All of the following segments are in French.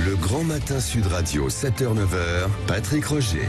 Le Grand Matin Sud Radio, 7h-9h, Patrick Roger.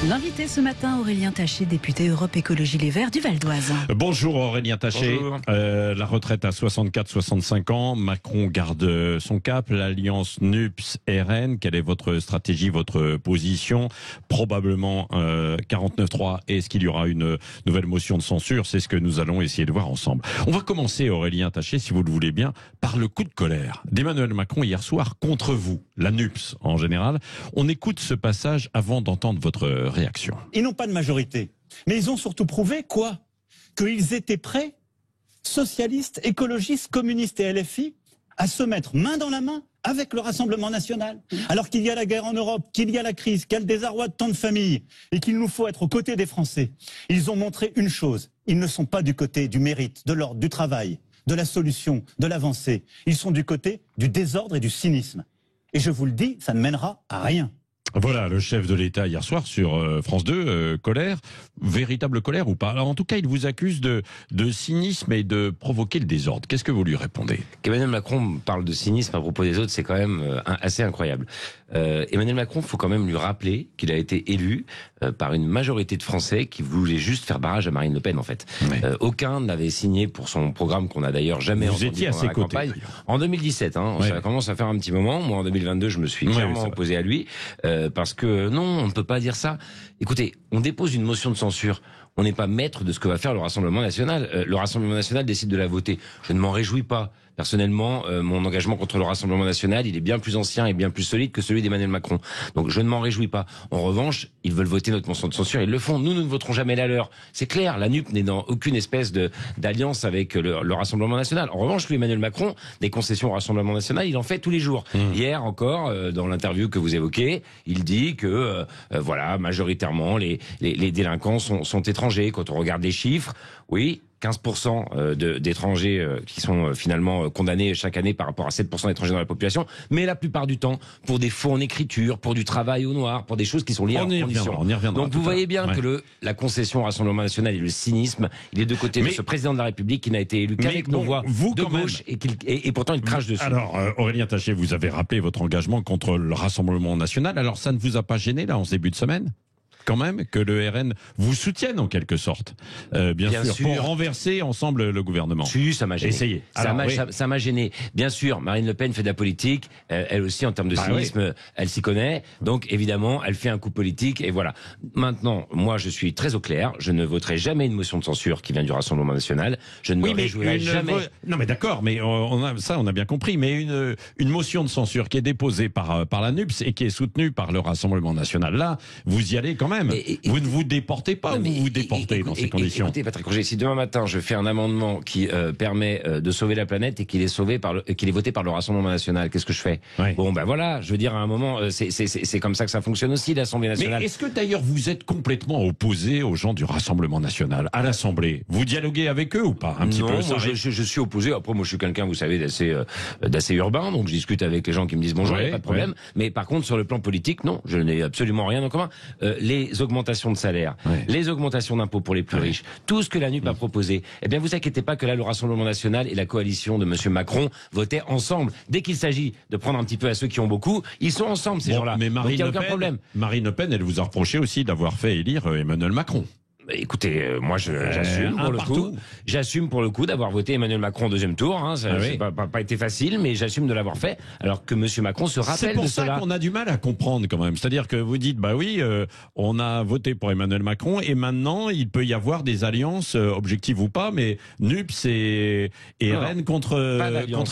L'invité ce matin, Aurélien Taché, député Europe Écologie Les Verts du Val d'Oise. Bonjour Aurélien Taché. Bonjour. La retraite à 64-65 ans, Macron garde son cap, l'alliance NUPS-RN. Quelle est votre stratégie, votre position? Probablement 49.3. Est-ce qu'il y aura une nouvelle motion de censure? C'est ce que nous allons essayer de voir ensemble. On va commencer, Aurélien Taché, si vous le voulez bien, par le coup de colère d'Emmanuel Macron hier soir contre vous, la NUPS en général. On écoute ce passage avant d'entendre votre réaction. Ils n'ont pas de majorité. Mais ils ont surtout prouvé quoi? Qu'ils étaient prêts, socialistes, écologistes, communistes et LFI, à se mettre main dans la main avec le Rassemblement national. Alors qu'il y a la guerre en Europe, qu'il y a la crise, qu'il y a le désarroi de tant de familles et qu'il nous faut être aux côtés des Français. Ils ont montré une chose. Ils ne sont pas du côté du mérite, de l'ordre, du travail, de la solution, de l'avancée. Ils sont du côté du désordre et du cynisme. Et je vous le dis, ça ne mènera à rien. Voilà, le chef de l'État hier soir sur France 2, colère, véritable colère ou pas? Alors en tout cas, il vous accuse de cynisme et de provoquer le désordre. Qu'est-ce que vous lui répondez? Qu'Emmanuel Macron parle de cynisme à propos des autres, c'est quand même assez incroyable. Emmanuel Macron, il faut quand même lui rappeler qu'il a été élu par une majorité de Français qui voulaient juste faire barrage à Marine Le Pen, en fait. Oui. Aucun n'avait signé pour son programme qu'on n'a d'ailleurs jamais Vous entendu étiez à pendant ses la côtés, campagne. d'ailleurs. En 2017, Ouais. ça commence à faire un petit moment. Moi, en 2022, je me suis clairement c'est opposé à lui parce que non, on ne peut pas dire ça. Écoutez, on dépose une motion de censure. On n'est pas maître de ce que va faire le Rassemblement national. Le Rassemblement national décide de la voter. Je ne m'en réjouis pas. Personnellement, mon engagement contre le Rassemblement national, il est bien plus ancien et bien plus solide que celui d'Emmanuel Macron. Donc je ne m'en réjouis pas. En revanche, ils veulent voter notre motion de censure, ils le font. Nous ne voterons jamais la leur. C'est clair, la NUP n'est dans aucune espèce d'alliance avec le Rassemblement national. En revanche, lui, Emmanuel Macron, des concessions au Rassemblement national, il en fait tous les jours. Hier encore, dans l'interview que vous évoquez, il dit que voilà, majoritairement, les délinquants sont étrangers. Quand on regarde les chiffres, oui, 15% d'étrangers qui sont finalement condamnés chaque année par rapport à 7% d'étrangers dans la population, mais la plupart du temps pour des faux en écriture, pour du travail au noir, pour des choses qui sont liées à leurs conditions. On y reviendra. Donc vous voyez bien Ouais. que la concession au Rassemblement national et le cynisme, il est de côté de ce président de la République qui n'a été élu qu'avec nos voix de gauche et pourtant il crache dessus. Alors, Aurélien Taché, vous avez rappelé votre engagement contre le Rassemblement national. Alors, ça ne vous a pas gêné, là, en ce début de semaine? Quand même, que le RN vous soutienne en quelque sorte, bien sûr, pour renverser ensemble le gouvernement. Si, ça m'a gêné. Essayez. Ça m'a gêné. Bien sûr, Marine Le Pen fait de la politique. Elle aussi, en termes de cynisme, elle s'y connaît. Donc, évidemment, elle fait un coup politique. Et voilà. Maintenant, moi, je suis très au clair. Je ne voterai jamais une motion de censure qui vient du Rassemblement national. Je ne me réjouirai jamais. Non, mais d'accord, mais on a bien compris. Mais une motion de censure qui est déposée par la NUPS et qui est soutenue par le Rassemblement national, là, vous y allez quand même. Vous ne vous déportez pas, ou vous vous déportez dans ces conditions? Écoutez, Patrick Roger, si demain matin je fais un amendement qui permet de sauver la planète et qu'il est voté par le Rassemblement national, qu'est-ce que je fais? Ouais. Bon, ben voilà, je veux dire, à un moment, c'est comme ça que ça fonctionne aussi, l'Assemblée nationale. Mais est-ce que d'ailleurs vous êtes complètement opposé aux gens du Rassemblement national à l'Assemblée? Vous dialoguez avec eux ou pas? Un petit Non, peu. moi, je suis opposé. Après, moi, je suis quelqu'un, vous savez, d'assez urbain, donc je discute avec les gens qui me disent bonjour, il n'y a pas de problème. Mais par contre, sur le plan politique, non, je n'ai absolument rien en commun. Les augmentations de salaire, les augmentations d'impôts pour les plus riches, tout ce que la NUP a proposé, eh bien, vous inquiétez pas que là, le Rassemblement national et la coalition de monsieur Macron votaient ensemble. Dès qu'il s'agit de prendre un petit peu à ceux qui ont beaucoup, ils sont ensemble, ces gens-là. Mais Donc, il n'y a aucun problème. Marine Le Pen, elle vous a reproché aussi d'avoir fait élire Emmanuel Macron. Écoutez, moi j'assume pour le coup. J'assume pour le coup d'avoir voté Emmanuel Macron au deuxième tour. Ça n'a pas été facile, mais j'assume de l'avoir fait. Alors que monsieur Macron se rappelle de cela. C'est pour ça qu'on a du mal à comprendre quand même. C'est-à-dire que vous dites, bah oui, on a voté pour Emmanuel Macron et maintenant il peut y avoir des alliances, objectives ou pas, mais NUPS et RN contre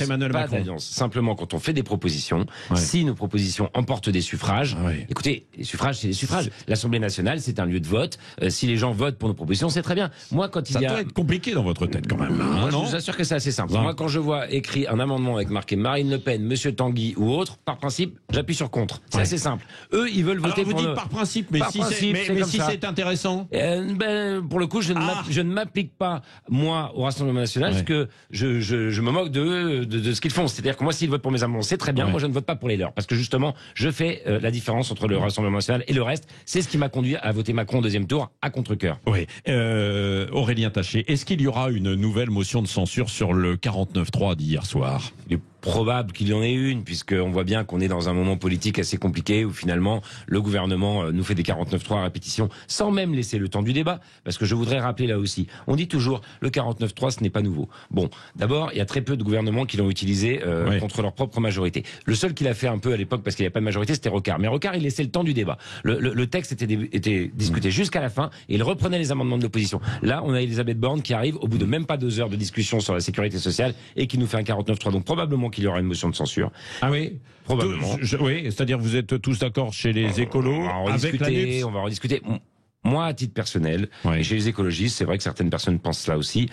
Emmanuel Macron. Pas d'alliance. Simplement, quand on fait des propositions, si nos propositions emportent des suffrages, écoutez, les suffrages, c'est les suffrages. L'Assemblée nationale, c'est un lieu de vote. Si les gens votent pour nos propositions, c'est très bien. Moi, quand ça doit être compliqué dans votre tête quand même. Moi, je vous assure que c'est assez simple. Moi, quand je vois écrit un amendement avec marqué Marine Le Pen, Monsieur Tanguy ou autre, par principe, j'appuie sur contre. C'est assez simple. Eux, ils veulent voter pour vous dites par principe, mais si c'est intéressant. Pour le coup, je ne m'applique pas moi au Rassemblement national, parce que je me moque de ce qu'ils font. C'est-à-dire que moi, s'ils votent pour mes amendements, c'est très bien. Moi, je ne vote pas pour les leurs, parce que justement, je fais la différence entre le Rassemblement national et le reste. C'est ce qui m'a conduit à voter Macron au deuxième tour à contre-cœur. Oui. Aurélien Taché, est-ce qu'il y aura une nouvelle motion de censure sur le 49.3 d'hier soir? probable qu'il y en ait une, puisqu'on voit bien qu'on est dans un moment politique assez compliqué où finalement le gouvernement nous fait des 49.3 à répétition sans même laisser le temps du débat. Parce que je voudrais rappeler là aussi, on dit toujours le 49.3 ce n'est pas nouveau. Bon, d'abord il y a très peu de gouvernements qui l'ont utilisé contre leur propre majorité. Le seul qui l'a fait un peu à l'époque parce qu'il n'y avait pas de majorité, c'était Rocard. Mais Rocard il laissait le temps du débat. Le texte était discuté jusqu'à la fin et il reprenait les amendements de l'opposition. Là on a Elisabeth Borne qui arrive au bout de même pas 2 heures de discussion sur la sécurité sociale et qui nous fait un 49.3. Donc probablement qu'il y aura une motion de censure. Ah oui, probablement. Oui, c'est-à-dire vous êtes tous d'accord chez les écolos on va en rediscuter. Moi, à titre personnel, et chez les écologistes, c'est vrai que certaines personnes pensent cela aussi.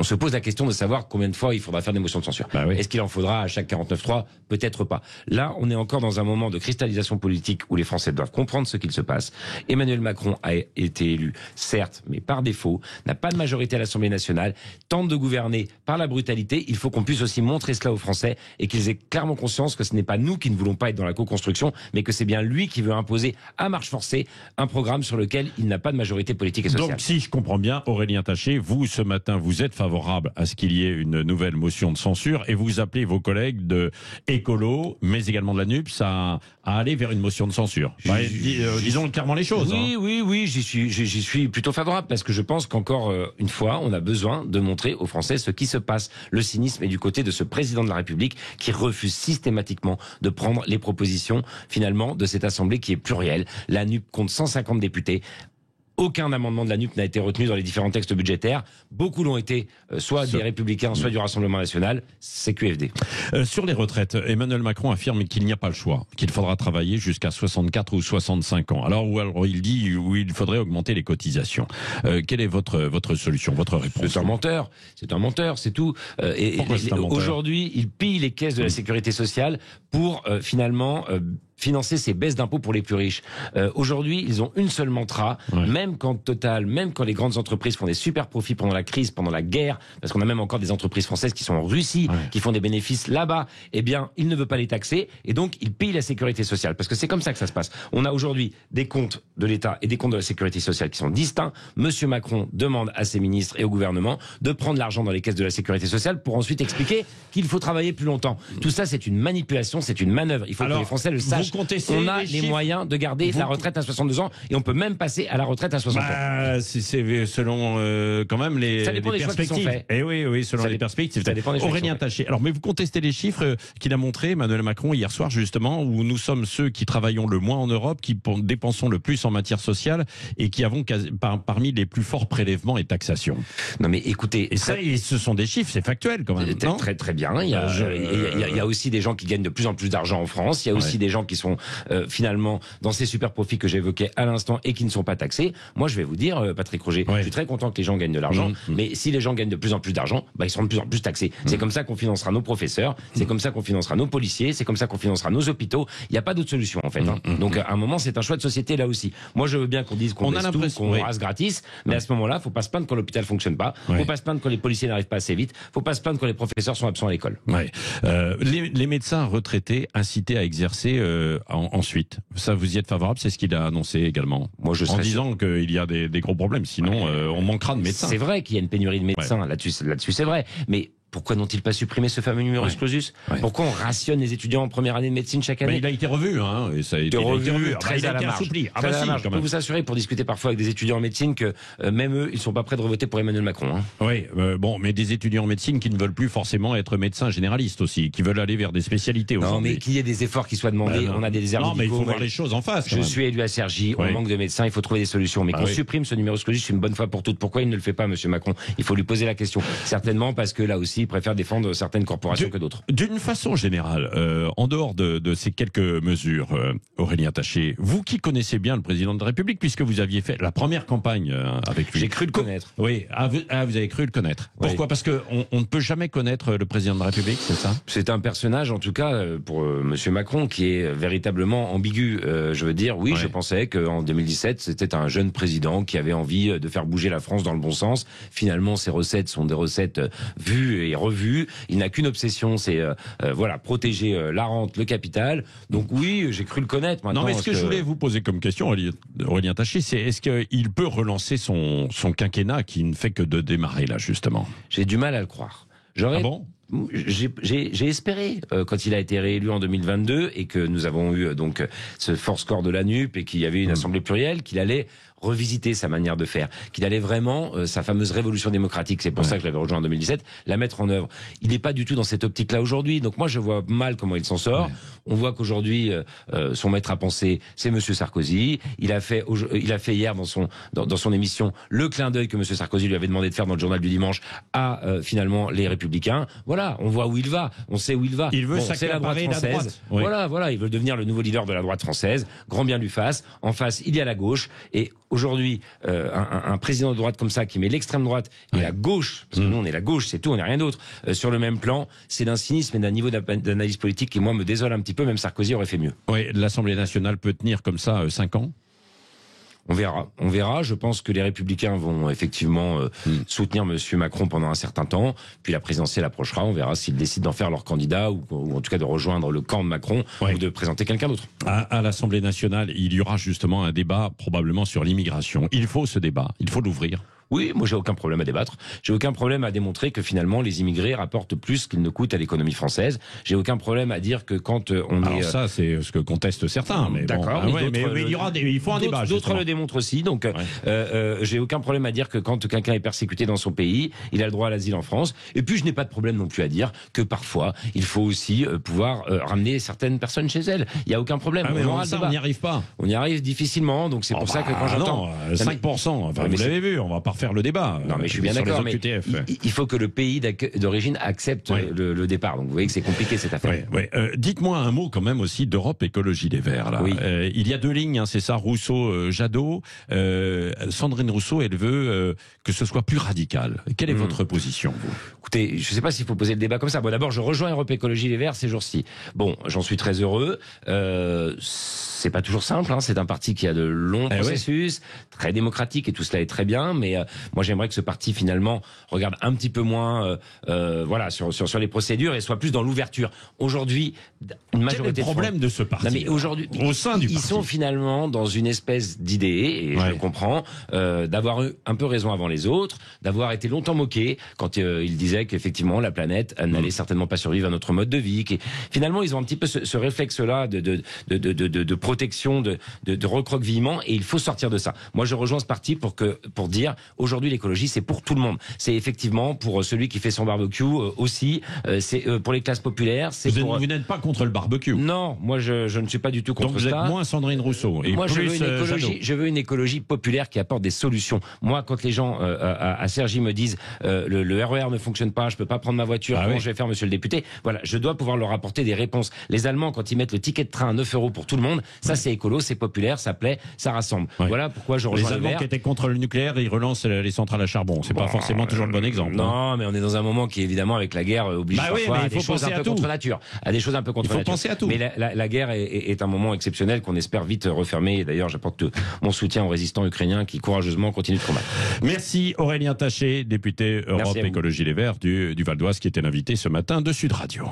On se pose la question de savoir combien de fois il faudra faire des motions de censure. Est-ce qu'il en faudra à chaque 49.3 ? Peut-être pas. Là, on est encore dans un moment de cristallisation politique où les Français doivent comprendre ce qu'il se passe. Emmanuel Macron a été élu, certes, mais par défaut, n'a pas de majorité à l'Assemblée nationale, tente de gouverner par la brutalité. Il faut qu'on puisse aussi montrer cela aux Français et qu'ils aient clairement conscience que ce n'est pas nous qui ne voulons pas être dans la co-construction, mais que c'est bien lui qui veut imposer à marche forcée un programme sur lequel il n'a pas de majorité politique et sociale. Donc, si je comprends bien, Aurélien Taché, vous, ce matin, vous êtes favorable à ce qu'il y ait une nouvelle motion de censure et vous appelez vos collègues de écolo, mais également de la NUPS, à aller vers une motion de censure. Disons clairement les choses. Oui, j'y suis plutôt favorable parce que je pense qu'encore une fois, on a besoin de montrer aux Français ce qui se passe. Le cynisme est du côté de ce président de la République qui refuse systématiquement de prendre les propositions finalement de cette Assemblée qui est plurielle. La NUP compte 150 députés. Aucun amendement de la NUP n'a été retenu dans les différents textes budgétaires. Beaucoup l'ont été, soit des Républicains, soit du Rassemblement National. C'est QFD. Sur les retraites, Emmanuel Macron affirme qu'il n'y a pas le choix, qu'il faudra travailler jusqu'à 64 ou 65 ans. Alors il dit où il faudrait augmenter les cotisations. Quelle est votre solution, votre réponse ? C'est un menteur, c'est tout. Pourquoi c'est un menteur ? Aujourd'hui, il pille les caisses de la sécurité sociale pour finalement financer ces baisses d'impôts pour les plus riches. Aujourd'hui, ils ont une seule mantra, même quand Total, même quand les grandes entreprises font des super profits pendant la crise, pendant la guerre, parce qu'on a même encore des entreprises françaises qui sont en Russie, qui font des bénéfices là-bas, eh bien, il ne veut pas les taxer, et donc il pille la sécurité sociale, parce que c'est comme ça que ça se passe. On a aujourd'hui des comptes de l'État et des comptes de la sécurité sociale qui sont distincts. Monsieur Macron demande à ses ministres et au gouvernement de prendre l'argent dans les caisses de la sécurité sociale pour ensuite expliquer qu'il faut travailler plus longtemps. Tout ça, c'est une manipulation, c'est une manœuvre. Il faut que les Français le sachent. On a les moyens de garder la retraite à 62 ans et on peut même passer à la retraite à 60 ans. C'est selon quand même les perspectives. Et oui, selon les perspectives. Ça dépend des Aurélien Taché. Alors, mais vous contestez les chiffres qu'il a montrés, Emmanuel Macron, hier soir, justement, où nous sommes ceux qui travaillons le moins en Europe, qui dépensons le plus en matière sociale et qui avons parmi les plus forts prélèvements et taxations. Non, mais écoutez. Et ça, ce sont des chiffres, c'est factuel quand même. Très, très bien. Il y a aussi des gens qui gagnent de plus en plus d'argent en France. Il y a aussi des gens qui sont finalement dans ces super profits que j'évoquais à l'instant et qui ne sont pas taxés. Moi, je vais vous dire, Patrick Roger, je suis très content que les gens gagnent de l'argent, mais si les gens gagnent de plus en plus d'argent, ils seront de plus en plus taxés. C'est comme ça qu'on financera nos professeurs, c'est comme ça qu'on financera nos policiers, c'est comme ça qu'on financera nos hôpitaux. Il n'y a pas d'autre solution en fait. Donc à un moment, c'est un choix de société là aussi. Moi, je veux bien qu'on dise qu'on baisse tout, qu'on rase gratis, mais à ce moment-là, faut pas se plaindre quand l'hôpital fonctionne pas, faut pas se plaindre quand les policiers n'arrivent pas assez vite, faut pas se plaindre quand les professeurs sont absents à l'école. Les médecins retraités incités à exercer ensuite. Ça, vous y êtes favorable? C'est ce qu'il a annoncé également. Moi, je en disant qu'il y a des gros problèmes. Sinon, on manquera de médecins. C'est vrai qu'il y a une pénurie de médecins. Là-dessus, c'est vrai. Mais pourquoi n'ont-ils pas supprimé ce fameux numerus clausus ? Pourquoi on rationne les étudiants en première année de médecine chaque année ? Il a été revu, et ça a été revu. Très à la marge. Je peux vous assurer, pour discuter parfois avec des étudiants en médecine, que même eux, ils sont pas prêts de revoter pour Emmanuel Macron. Oui, mais des étudiants en médecine qui ne veulent plus forcément être médecins généralistes aussi, qui veulent aller vers des spécialités aujourd'hui. Non, mais qu'il y ait des efforts qui soient demandés. On a des déserts médicaux. Non, mais il faut voir les choses en face. Je suis élu à Cergy, on manque de médecins, il faut trouver des solutions. Mais qu'on supprime ce numerus clausus une bonne fois pour toutes. Pourquoi il ne le fait pas, monsieur Macron ? Il faut lui poser la question. Certainement parce que là aussi, il préfère défendre certaines corporations que d'autres. D'une façon générale, en dehors de ces quelques mesures, Aurélien Taché, vous qui connaissez bien le président de la République, puisque vous aviez fait la première campagne avec lui. J'ai cru le connaître. Oui, vous avez cru le connaître. Pourquoi ? Parce qu'on ne peut jamais connaître le président de la République, c'est ça ? C'est un personnage, en tout cas, pour monsieur Macron, qui est véritablement ambigu. Je veux dire, je pensais qu'en 2017, c'était un jeune président qui avait envie de faire bouger la France dans le bon sens. Finalement, ses recettes sont des recettes vues et revues. Il n'a qu'une obsession, c'est protéger la rente, le capital. Donc oui, j'ai cru le connaître. Maintenant, non, mais ce que je voulais vous poser comme question, Aurélien Taché, c'est est-ce qu'il peut relancer son quinquennat qui ne fait que de démarrer là, justement ? J'ai du mal à le croire. j'ai espéré quand il a été réélu en 2022 et que nous avons eu donc ce fort score de la NUP et qu'il y avait une assemblée plurielle, qu'il allait revisiter sa manière de faire, qu'il allait vraiment sa fameuse révolution démocratique. C'est pour ça que je l'avais rejoint en 2017, la mettre en œuvre. Il n'est pas du tout dans cette optique-là aujourd'hui. Donc moi, je vois mal comment il s'en sort. Ouais. On voit qu'aujourd'hui, son maître à penser, c'est Monsieur Sarkozy. Il a fait hier dans son émission le clin d'œil que Monsieur Sarkozy lui avait demandé de faire dans le journal du dimanche à finalement les Républicains. Voilà, on voit où il va, on sait où il va. Il veut c'est la droite française. La droite. Oui. Voilà, il veut devenir le nouveau leader de la droite française. Grand bien lui fasse. En face, il y a la gauche et aujourd'hui, un président de droite comme ça qui met l'extrême droite et la gauche, parce que nous on est la gauche, c'est tout, on n'est rien d'autre, sur le même plan, c'est d'un cynisme et d'un niveau d'analyse politique qui moi me désole un petit peu. Même Sarkozy aurait fait mieux. Oui, l'Assemblée nationale peut tenir comme ça 5 ans. On verra. Je pense que les Républicains vont effectivement soutenir Monsieur Macron pendant un certain temps. Puis la présidentielle approchera. On verra s'ils décident d'en faire leur candidat ou en tout cas de rejoindre le camp de Macron ou de présenter quelqu'un d'autre. À l'Assemblée nationale, il y aura justement un débat probablement sur l'immigration. Il faut ce débat. Il faut l'ouvrir. Oui, moi j'ai aucun problème à débattre. J'ai aucun problème à démontrer que finalement les immigrés rapportent plus qu'ils ne coûtent à l'économie française. J'ai aucun problème à dire que quand on Alors ça, c'est ce que contestent certains. Mais d'accord. Bon, mais il faut un débat. D'autres le démontrent aussi. Donc j'ai aucun problème à dire que quand quelqu'un est persécuté dans son pays, il a le droit à l'asile en France. Et puis je n'ai pas de problème non plus à dire que parfois il faut aussi pouvoir ramener certaines personnes chez elles. Il y a aucun problème. Mais on n'y arrive pas. On y arrive difficilement. Donc c'est pour ça que quand j'entends 5%, enfin, vous l'avez vu, on va pas faire le débat. Non mais je suis bien d'accord, mais il faut que le pays d'origine accepte le départ. Donc vous voyez que c'est compliqué cette affaire. Dites-moi un mot quand même aussi d'Europe Écologie Les Verts. Là. Oui. Il y a 2 lignes, hein, c'est ça, Rousseau-Jadot. Sandrine Rousseau, elle veut que ce soit plus radical. Quelle est votre position, vous ? Écoutez, je ne sais pas s'il faut poser le débat comme ça. Bon, d'abord, je rejoins Europe Écologie Les Verts ces jours-ci. Bon, j'en suis très heureux. C'est pas toujours simple, hein. C'est un parti qui a de longs processus, très démocratique et tout cela est très bien, mais moi j'aimerais que ce parti finalement regarde un petit peu moins sur les procédures et soit plus dans l'ouverture. Aujourd'hui, une majorité quel est le problème de ce parti? Non, mais aujourd'hui, au sein du parti, ils sont finalement dans une espèce d'idée, et je le comprends, d'avoir eu un peu raison avant les autres, d'avoir été longtemps moqués quand ils disaient qu'effectivement la planète n'allait certainement pas survivre à notre mode de vie. Finalement, ils ont un petit peu ce réflexe-là de protection, de recroquevillement, et il faut sortir de ça. Moi, je rejoins ce parti pour dire aujourd'hui l'écologie, c'est pour tout le monde. C'est effectivement pour celui qui fait son barbecue aussi. C'est pour les classes populaires. Vous n'êtes pas contre le barbecue? Non, moi je ne suis pas du tout contre ça. Donc vous êtes moins Sandrine Rousseau. Et moi plus je veux une écologie populaire qui apporte des solutions. Moi, quand les gens à Cergy me disent le RER ne fonctionne pas, je peux pas prendre ma voiture, comment je vais faire, monsieur le député? Voilà, je dois pouvoir leur apporter des réponses. Les Allemands, quand ils mettent le ticket de train à 9 € pour tout le monde, ça c'est écolo, c'est populaire, ça plaît, ça rassemble. Voilà pourquoi je rejoins les Allemands qui étaient contre le nucléaire, ils relancent les centrales à charbon. C'est pas forcément toujours le bon exemple. Non, mais on est dans un moment qui évidemment avec la guerre oblige parfois à des choses un peu contre nature, à des choses un peu contre nature. Il faut penser à tout. Mais la guerre est un moment exceptionnel qu'on espère vite refermer. Et d'ailleurs, j'apporte mon soutien aux résistants ukrainiens qui courageusement continuent de combattre. Merci Aurélien Taché, député Europe Écologie Les Verts du Val d'Oise, qui était l'invité ce matin de Sud Radio.